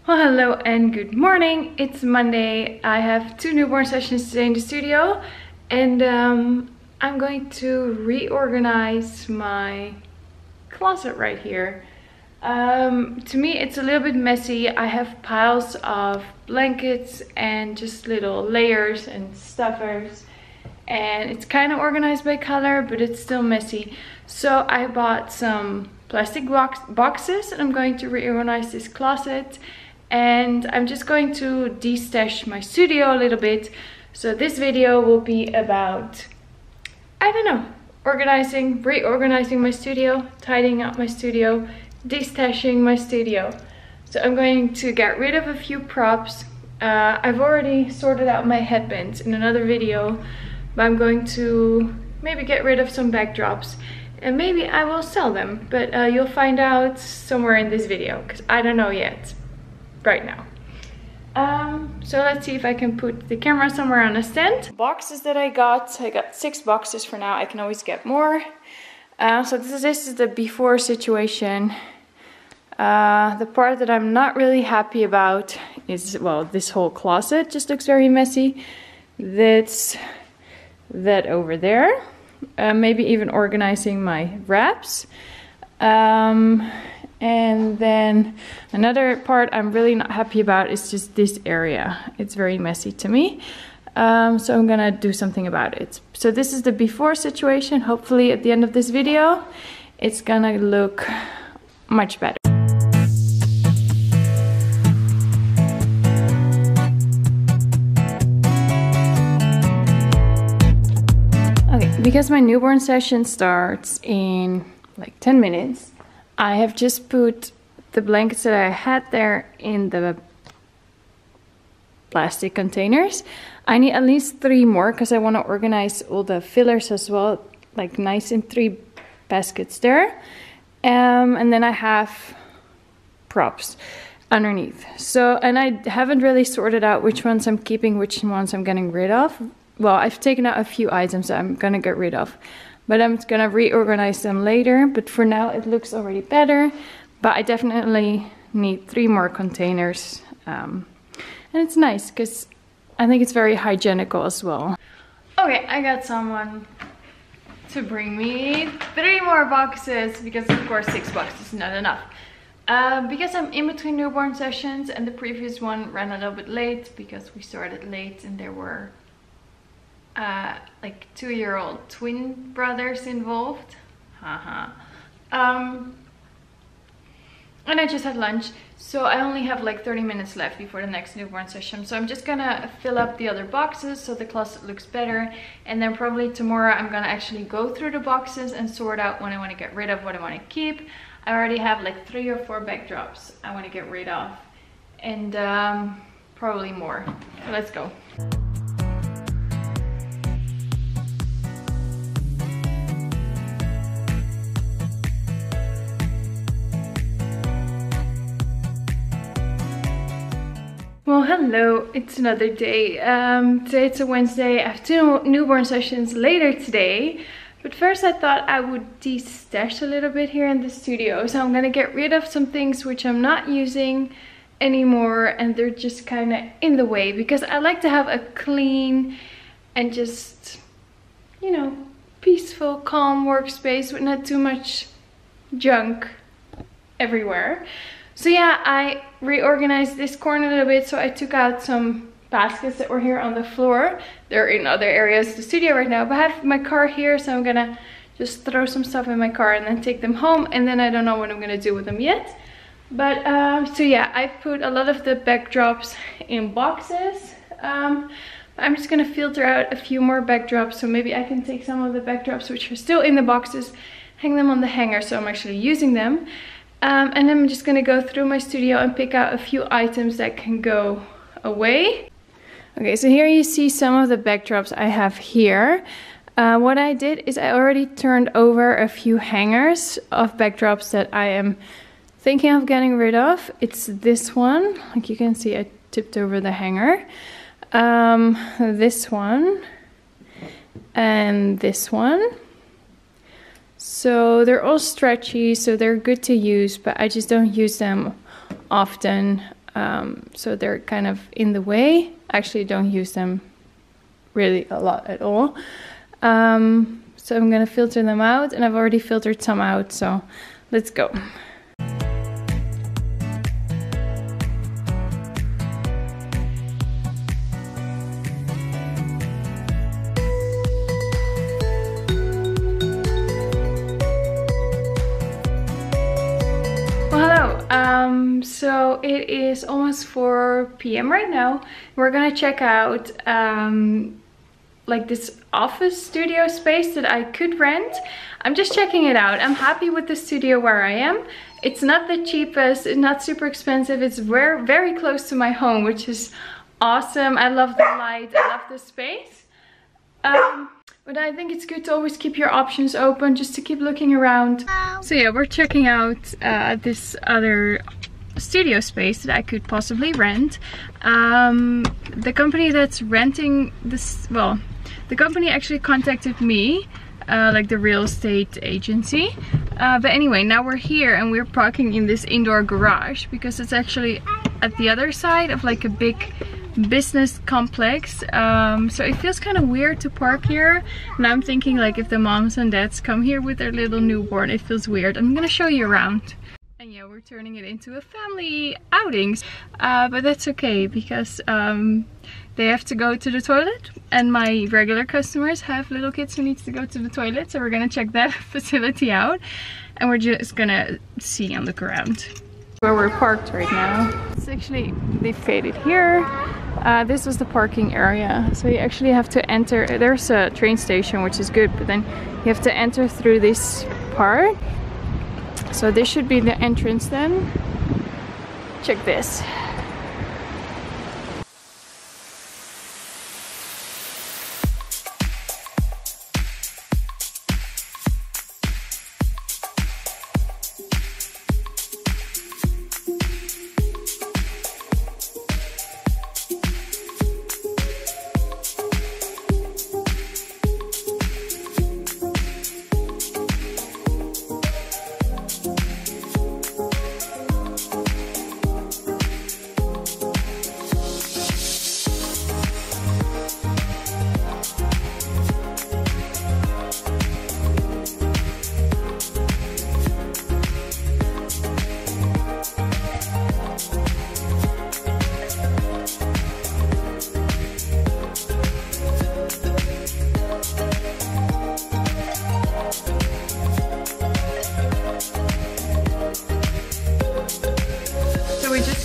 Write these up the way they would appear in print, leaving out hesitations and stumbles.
Well, hello and good morning. It's Monday. I have 2 newborn sessions today in the studio, and I'm going to reorganize my closet right here. To me it's a little bit messy. I have piles of blankets and just little layers and stuffers, and it's kind of organized by color, but it's still messy. So I bought some plastic boxes and I'm going to reorganize this closet, and I'm just going to destash my studio a little bit. So this video will be about, I don't know, reorganizing my studio, tidying up my studio, destashing my studio. So I'm going to get rid of a few props. I've already sorted out my headbands in another video, but I'm going to maybe get rid of some backdrops, and maybe I will sell them, but you'll find out somewhere in this video because I don't know yet right now. So let's see if I can put the camera somewhere on a stand. Boxes that I got 6 boxes for now. I can always get more. So this is the before situation. The part that I'm not really happy about is, well, this whole closet just looks very messy. That's that over there. Maybe even organizing my wraps. And then another part I'm really not happy about is just this area. It's very messy to me. So I'm gonna do something about it. So this is the before situation. Hopefully at the end of this video, it's gonna look much better. Okay, because my newborn session starts in like 10 minutes, I have just put the blankets that I had there in the plastic containers. I need at least 3 more because I want to organize all the fillers as well, like nice in 3 baskets there. And then I have props underneath. So, and I haven't really sorted out which ones I'm keeping, which ones I'm getting rid of. Well, I've taken out a few items that I'm gonna get rid of, but I'm gonna reorganize them later. But for now it looks already better, but I definitely need 3 more containers. And it's nice because I think it's very hygienical as well. Okay, I got someone to bring me 3 more boxes because of course 6 boxes is not enough. Because I'm in between newborn sessions and the previous one ran a little bit late because we started late and there were like 2-year-old twin brothers involved. And I just had lunch, so I only have like 30 minutes left before the next newborn session. So I'm just gonna fill up the other boxes so the closet looks better, and then probably tomorrow I'm gonna actually go through the boxes and sort out what I want to get rid of, what I want to keep. I already have like 3 or 4 backdrops I want to get rid of, and probably more. So let's go. Well, hello, it's another day. Today it's a Wednesday. I have 2 newborn sessions later today. But first I thought I would destash a little bit here in the studio. So I'm gonna get rid of some things which I'm not using anymore, and they're just kind of in the way, because I like to have a clean and just, you know, peaceful, calm workspace with not too much junk everywhere. So yeah, I reorganized this corner a little bit. So I took out some baskets that were here on the floor. They're in other areas of the studio right now, but I have my car here, so I'm gonna just throw some stuff in my car and then take them home, and then I don't know what I'm gonna do with them yet. But so yeah, I put a lot of the backdrops in boxes. I'm just gonna filter out a few more backdrops, so maybe I can take some of the backdrops which are still in the boxes, hang them on the hanger so I'm actually using them. And then I'm just gonna go through my studio and pick out a few items that can go away. Okay, so here you see some of the backdrops I have here. What I did is I already turned over a few hangers of backdrops that I am thinking of getting rid of. It's this one, like you can see I tipped over the hanger. This one and this one. So they're all stretchy, so they're good to use, but I just don't use them often. So they're kind of in the way. Actually, don't use them really a lot at all. So I'm gonna filter them out, and I've already filtered some out, so let's go. So it is almost 4 p.m. right now. We're gonna check out like this office studio space that I could rent. I'm just checking it out. I'm happy with the studio where I am. It's not the cheapest, it's not super expensive. It's very close to my home, which is awesome. I love the light, I love the space. But I think it's good to always keep your options open, just to keep looking around. So yeah, we're checking out this other studio space that I could possibly rent. The company that's renting this, well, the company actually contacted me, like the real estate agency. But anyway, now we're here and we're parking in this indoor garage because it's actually at the other side of like a big business complex. So it feels kind of weird to park here, and I'm thinking like if the moms and dads come here with their little newborn, it feels weird. I'm gonna show you around. And yeah, we're turning it into a family outing, but that's okay because they have to go to the toilet, and my regular customers have little kids who need to go to the toilet, so we're gonna check that facility out, and we're just gonna see on the ground where we're parked right now. It's actually, they faded here. This was the parking area, so you actually have to enter. There's a train station, which is good, but then you have to enter through this part. So this should be the entrance then. Check this.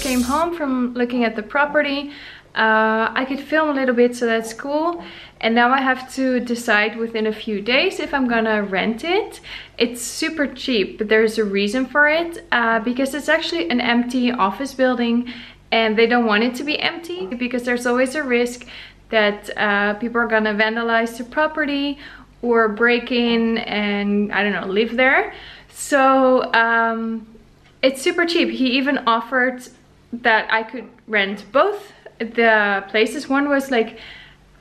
Came home from looking at the property. I could film a little bit, so that's cool. And now I have to decide within a few days if I'm gonna rent it. It's super cheap, but there's a reason for it, because it's actually an empty office building and they don't want it to be empty because there's always a risk that people are gonna vandalize the property or break in and, I don't know, live there. So it's super cheap. He even offered that I could rent both the places. One was like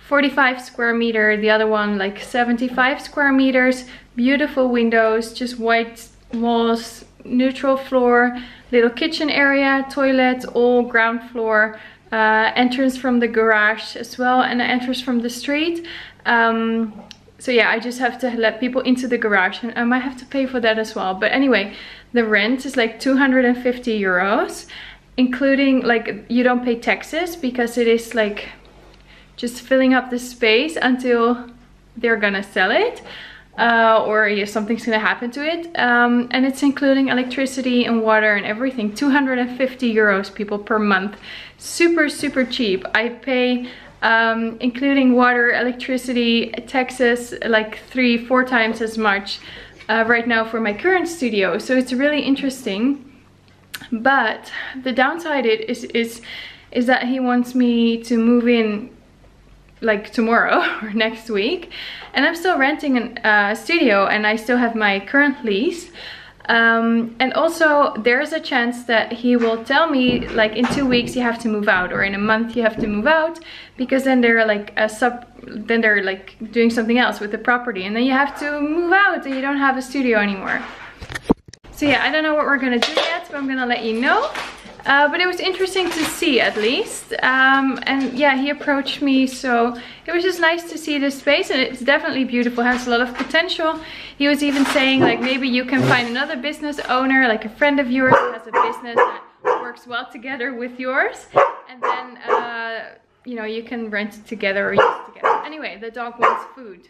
45 square meter, the other one like 75 square meters, beautiful windows, just white walls, neutral floor, little kitchen area, toilet, all ground floor, entrance from the garage as well, and an entrance from the street. So yeah, I just have to let people into the garage, and I might have to pay for that as well. But anyway, the rent is like 250 euros. Including, like, you don't pay taxes because it is like just filling up the space until they're gonna sell it, or if something's gonna happen to it, and it's including electricity and water and everything. 250 euros people per month. Super cheap. I pay including water, electricity, taxes, like 3-4 times as much right now for my current studio, so it's really interesting. But the downside is that he wants me to move in like tomorrow or next week, and I'm still renting a studio and I still have my current lease. And also there's a chance that he will tell me like in 2 weeks you have to move out, or in a month you have to move out, because then they're like then they're like doing something else with the property, and then you have to move out and you don't have a studio anymore. So yeah, I don't know what we're gonna do yet, but I'm gonna let you know. But it was interesting to see at least. And yeah, he approached me, so it was just nice to see this space, and it's definitely beautiful, has a lot of potential. He was even saying like maybe you can find another business owner, like a friend of yours who has a business that works well together with yours, and then you know, you can rent it together or use it together. Anyway, the dog wants food.